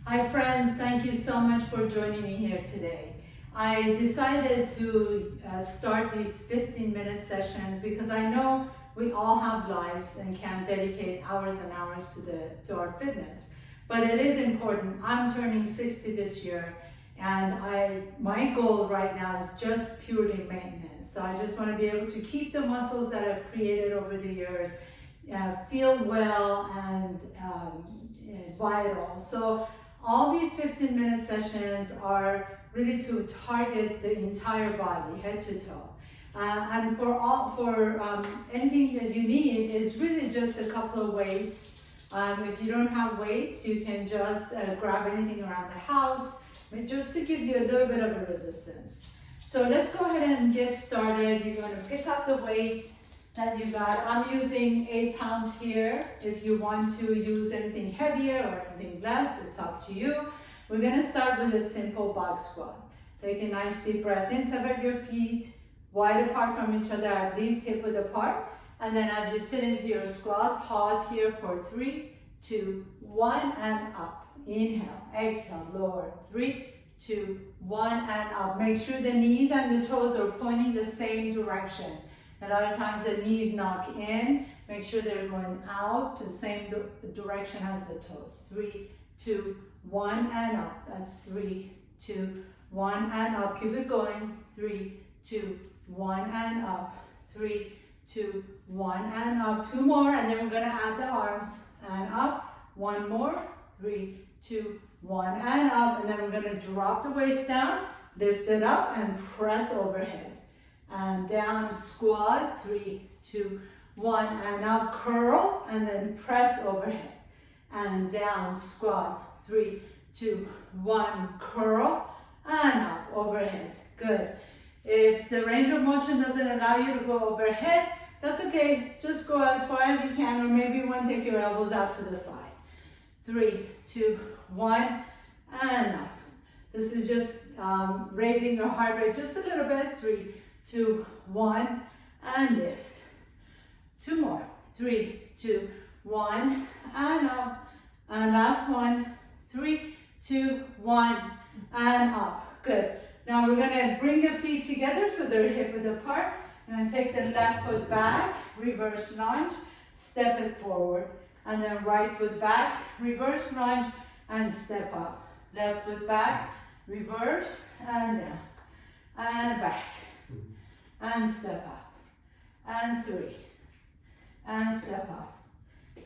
Hi friends, thank you so much for joining me here today. I decided to start these 15-minute sessions because I know we all have lives and can dedicate hours and hours to our fitness. But it is important. I'm turning 60 this year, and my goal right now is just purely maintenance. So I just want to be able to keep the muscles that I've created over the years, feel well and vital. So all these 15-minute sessions are really to target the entire body, head to toe. And for anything that you need is really just a couple of weights. If you don't have weights, you can just grab anything around the house, just to give you a little bit of a resistance. So let's go ahead and get started. You're going to pick up the weights that you got. I'm using 8 pounds here. If you want to use anything heavier or anything less, it's up to you. We're going to start with a simple box squat. Take a nice deep breath in, separate your feet wide apart from each other, at least hip width apart. And then as you sit into your squat, pause here for 3, 2, 1, and up. Inhale, exhale, lower. 3, 2, 1, and up. Make sure the knees and the toes are pointing the same direction. A lot of times the knees knock in. Make sure they're going out to the same direction as the toes. 3, 2, 1, and up. That's 3, 2, 1, and up. Keep it going. 3, 2, 1, and up. 3, 2, 1, and up. 2 more, and then we're going to add the arms and up. 1 more. 3, 2, 1, and up. And then we're going to drop the weights down, lift it up, and press overhead. And down, squat, 3, 2, 1, and up, curl, and then press overhead. And down, squat, 3, 2, 1, curl, and up, overhead. Good. If the range of motion doesn't allow you to go overhead, that's okay. Just go as far as you can, or maybe you want to take your elbows out to the side. 3, 2, 1, and up. This is just raising your heart rate just a little bit. 3, 2, 1, and lift. 2 more. 3, 2, 1, and up. And last one. 3, 2, 1, and up. Good. Now we're going to bring the feet together so they're hip width apart. And take the left foot back, reverse lunge, step it forward. And then right foot back, reverse lunge, and step up. Left foot back, reverse, and down. And back. And step up. And 3. And step up.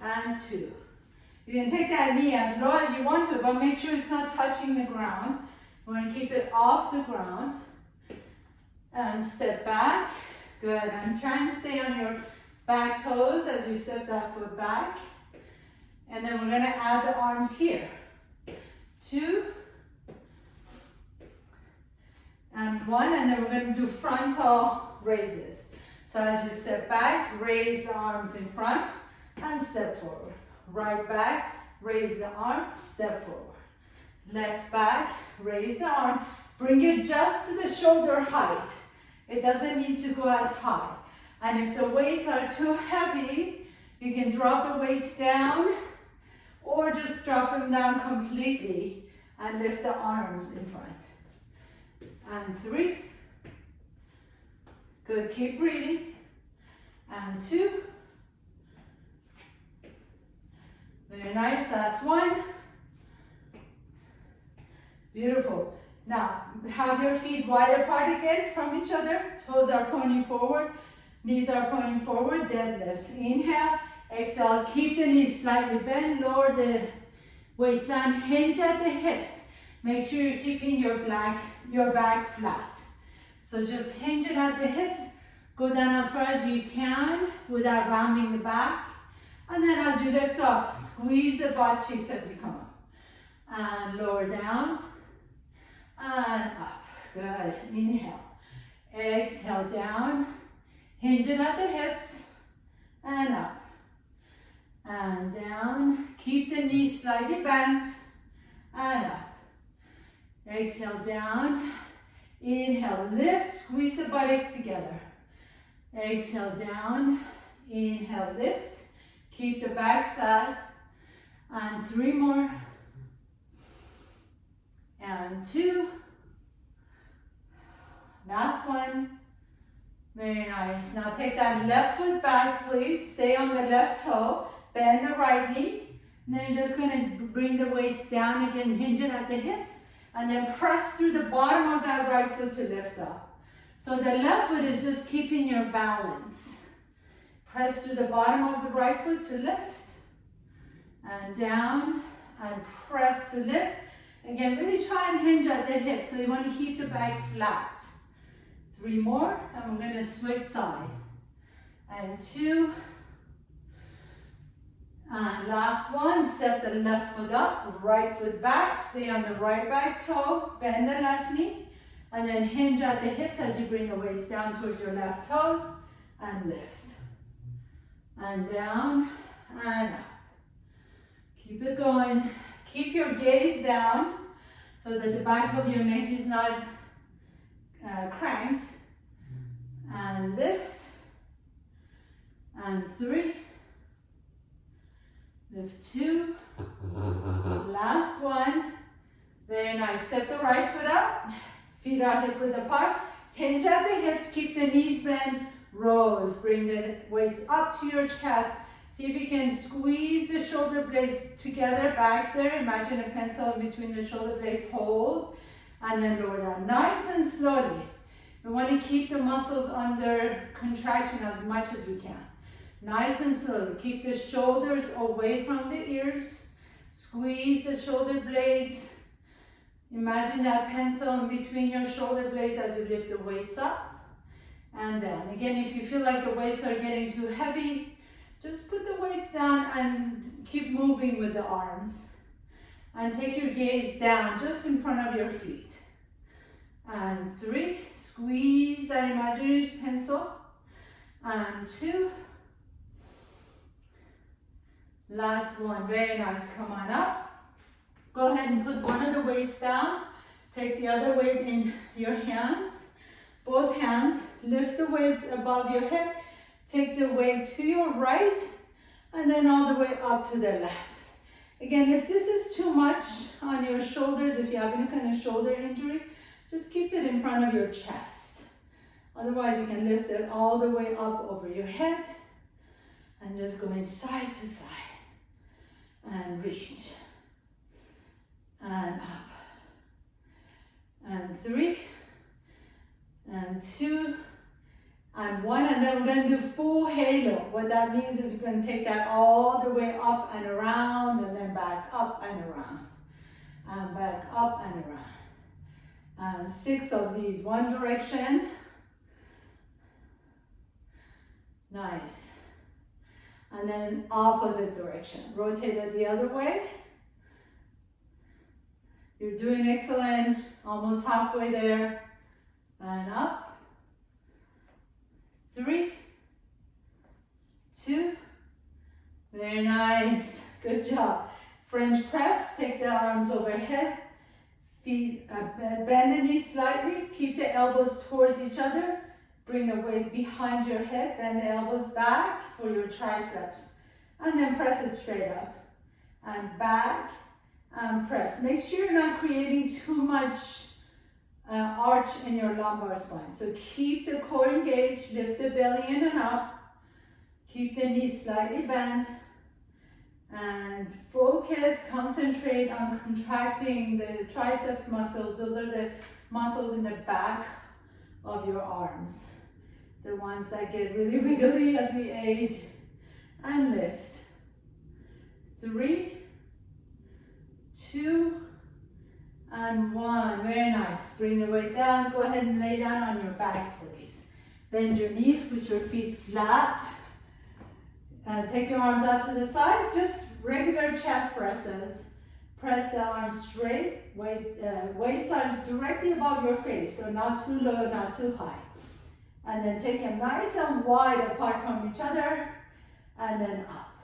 And 2. You can take that knee as low as you want to, but make sure it's not touching the ground. We want to keep it off the ground. And step back. Good. And try and stay on your back toes as you step that foot back. And then we're going to add the arms here. 2. And 1. And then we're going to do frontal raises. So as you step back, raise the arms in front and step forward. Right back, raise the arm, step forward. Left back, raise the arm. Bring it just to the shoulder height. It doesn't need to go as high. And if the weights are too heavy, you can drop the weights down or just drop them down completely and lift the arms in front. And 3. Good, keep breathing. And 2. Very nice, last one. Beautiful. Now, have your feet wide apart again from each other. Toes are pointing forward, knees are pointing forward, deadlifts. Inhale, exhale, keep the knees slightly bent, lower the weights down, hinge at the hips. Make sure you're keeping your back flat. So just hinge it at the hips, go down as far as you can without rounding the back. And then as you lift up, squeeze the butt cheeks as you come up. And lower down, and up. Good, inhale. Exhale down, hinge it at the hips, and up. And down, keep the knees slightly bent, and up. Exhale down, inhale, lift, squeeze the buttocks together. Exhale down, inhale, lift, keep the back flat, and 3 more. and 2. Last one. Very nice. Now take that left foot back, please. Stay on the left toe. Bend the right knee. And then you're just going to bring the weights down again, hinge it at the hips. And then press through the bottom of that right foot to lift up. So the left foot is just keeping your balance. Press through the bottom of the right foot to lift. And down. And press to lift. Again, really try and hinge at the hips. So you want to keep the back flat. 3 more, and we're going to switch side. And 2. And last one, step the left foot up, right foot back, stay on the right back toe, bend the left knee, and then hinge at the hips as you bring the weights down towards your left toes, and lift. And down, and up. Keep it going. Keep your gaze down so that the back of your neck is not cranked, and lift, and 3, lift 2, last one, very nice. Step the right foot up, feet are hip width apart, hinge at the hips, keep the knees bent, rows, bring the weights up to your chest. See if you can squeeze the shoulder blades together back there. Imagine a pencil in between the shoulder blades, hold. And then lower down, nice and slowly. We want to keep the muscles under contraction as much as we can. Nice and slowly. Keep the shoulders away from the ears. Squeeze the shoulder blades. Imagine that pencil in between your shoulder blades as you lift the weights up and down. Again, if you feel like the weights are getting too heavy, just put the weights down and keep moving with the arms. And take your gaze down just in front of your feet. And 3, squeeze that imaginary pencil. And 2, last one, very nice, come on up. Go ahead and put one of the weights down. Take the other weight in your hands. Both hands, lift the weights above your head. Take the weight to your right and then all the way up to the left. Again, if this is too much on your shoulders, if you have any kind of shoulder injury, just keep it in front of your chest. Otherwise, you can lift it all the way up over your head and just going side to side and reach and up. And 3 and 2 and 1, and then we're going to do full halo. What that means is you're going to take that all the way up and around, and then back up and around, and back up and around. And 6 of these, one direction. Nice. And then opposite direction. Rotate it the other way. You're doing excellent. Almost halfway there. And up. 3, 2, very nice, good job. French press, take the arms overhead, feet, bend the knees slightly, keep the elbows towards each other, bring the weight behind your head, bend the elbows back for your triceps, and then press it straight up, and back, and press. Make sure you're not creating too much arch in your lumbar spine. So keep the core engaged, lift the belly in and up, keep the knees slightly bent, and focus, concentrate on contracting the triceps muscles. Those are the muscles in the back of your arms, the ones that get really wiggly as we age. And lift. 3, 2, and 1, very nice. Bring the weight down, go ahead and lay down on your back, please. Bend your knees, put your feet flat. Take your arms out to the side, just regular chest presses. Press the arms straight, weights are directly above your face, so not too low, not too high. And then take them nice and wide apart from each other, and then up.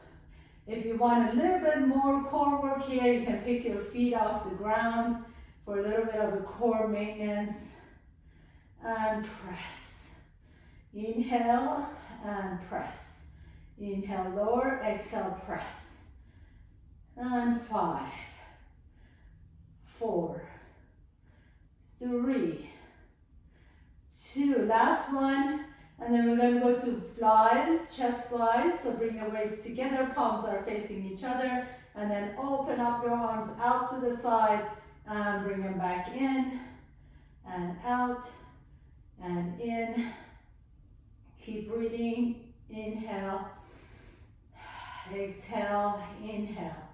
If you want a little bit more core work here, you can pick your feet off the ground for a little bit of a core maintenance. And press. Inhale and press. Inhale, lower, exhale, press. And 5, 4, 3, 2, last one. And then we're going to go to flies, chest flies. So bring the weights together, palms are facing each other. And then open up your arms out to the side and bring them back in and out and in. Keep breathing. Inhale, exhale, inhale,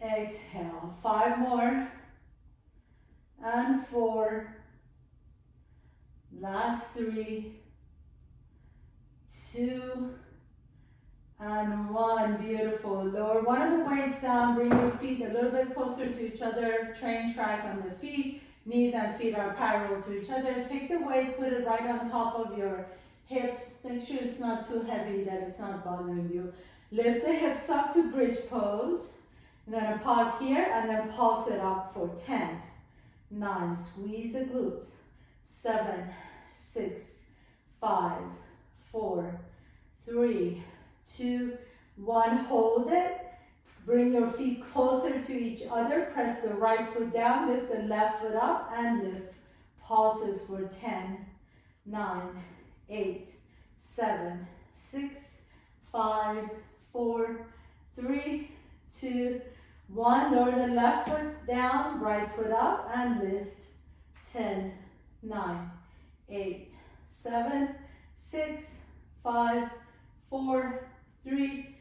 exhale. 5 more and 4. Last 3, 2, and 1. Beautiful. Lower one of the weights down. Bring your feet a little bit closer to each other. Train track on the feet. Knees and feet are parallel to each other. Take the weight, put it right on top of your hips. Make sure it's not too heavy, that it's not bothering you. Lift the hips up to bridge pose. I'm going to pause here and then pulse it up for 10, 9. Squeeze the glutes. 7, 6, 5, 4, 3, 2, 1. Hold it. Bring your feet closer to each other. Press the right foot down. Lift the left foot up and lift. Pulses for 10, 9, 8, 7, 6, 5, 4, 3, 2, 1. Lower the left foot down. Right foot up and lift. 10, 9, 8, 7, 6, 5, 4, 3,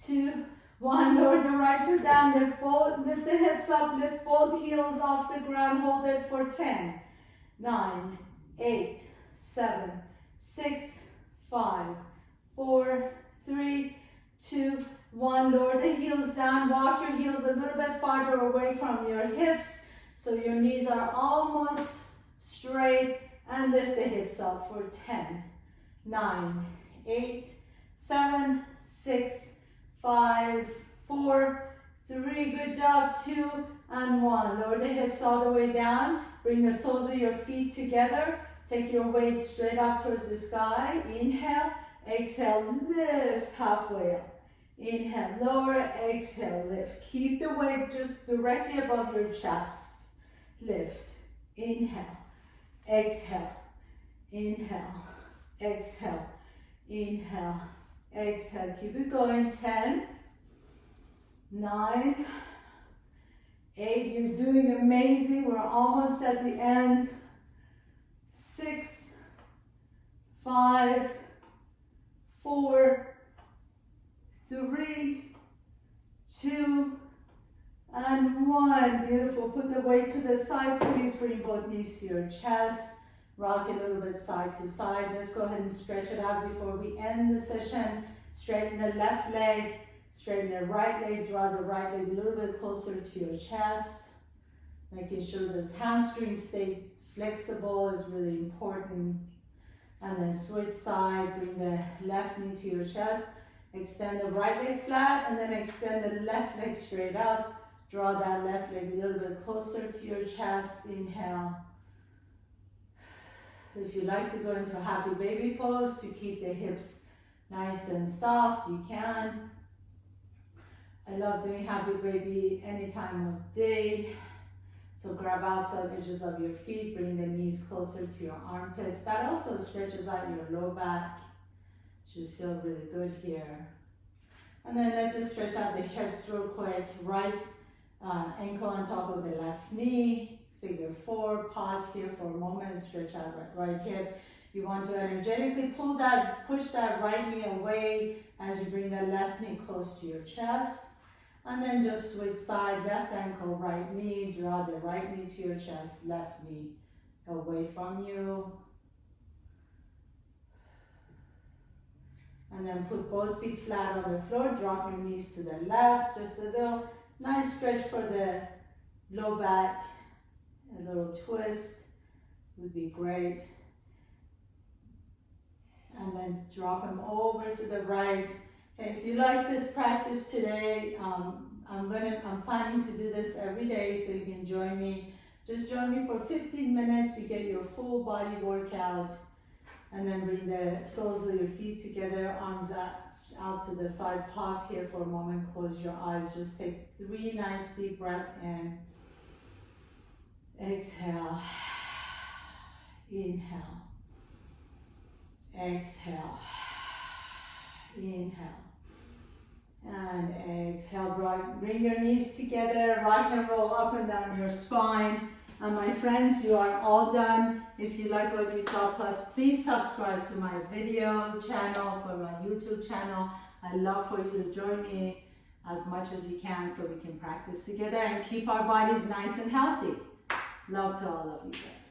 2, 1. Lower the right foot down. Lift the hips up. Lift both heels off the ground. Hold it for 10, 9, 8, 7, 6, 5, 4, 3, 2, 1. Lower the heels down. Walk your heels a little bit farther away from your hips so your knees are almost straight, and lift the hips up for 10, 9, 8, 7, 6, 5, 4, 3, good job, 2, and 1. Lower the hips all the way down. Bring the soles of your feet together. Take your weight straight up towards the sky. Inhale, exhale, lift halfway up. Inhale, lower, exhale, lift. Keep the weight just directly above your chest. Lift, inhale, exhale, inhale, exhale, inhale, exhale. Keep it going. 10, 9, 8. You're doing amazing. We're almost at the end. 6, 5, 4, 3, 2, and 1. Beautiful. Put the weight to the side, please. Bring both knees to your chest. Rock it a little bit side to side. Let's go ahead and stretch it out before we end the session. Straighten the left leg. Straighten the right leg. Draw the right leg a little bit closer to your chest. Making sure those hamstrings stay flexible is really important. And then switch side. Bring the left knee to your chest. Extend the right leg flat and then extend the left leg straight up. Draw that left leg a little bit closer to your chest. Inhale. If you like to go into happy baby pose to keep the hips nice and soft, you can. I love doing happy baby any time of day. So grab outside edges of your feet, bring the knees closer to your armpits. That also stretches out your low back. Should feel really good here. And then let's just stretch out the hips real quick. Right ankle on top of the left knee. Figure 4. Pause here for a moment. Stretch out right hip. You want to energetically push that right knee away as you bring the left knee close to your chest. And then just switch side, left ankle, right knee. Draw the right knee to your chest, left knee away from you. And then put both feet flat on the floor. Drop your knees to the left. Just a little nice stretch for the low back. A little twist would be great. And then drop them over to the right. If you like this practice today, I'm planning to do this every day, so you can join me. Just join me for 15 minutes. You get your full body workout. And then bring the soles of your feet together, arms out to the side. Pause here for a moment. Close your eyes. Just take 3 nice deep breaths in. Exhale. Inhale. Exhale. Inhale. And exhale. Bring your knees together. Rock and roll up and down your spine. And my friends, you are all done. If you like what you saw, please subscribe to my video channel, for my YouTube channel. I'd love for you to join me as much as you can so we can practice together and keep our bodies nice and healthy. Love to all of you guys.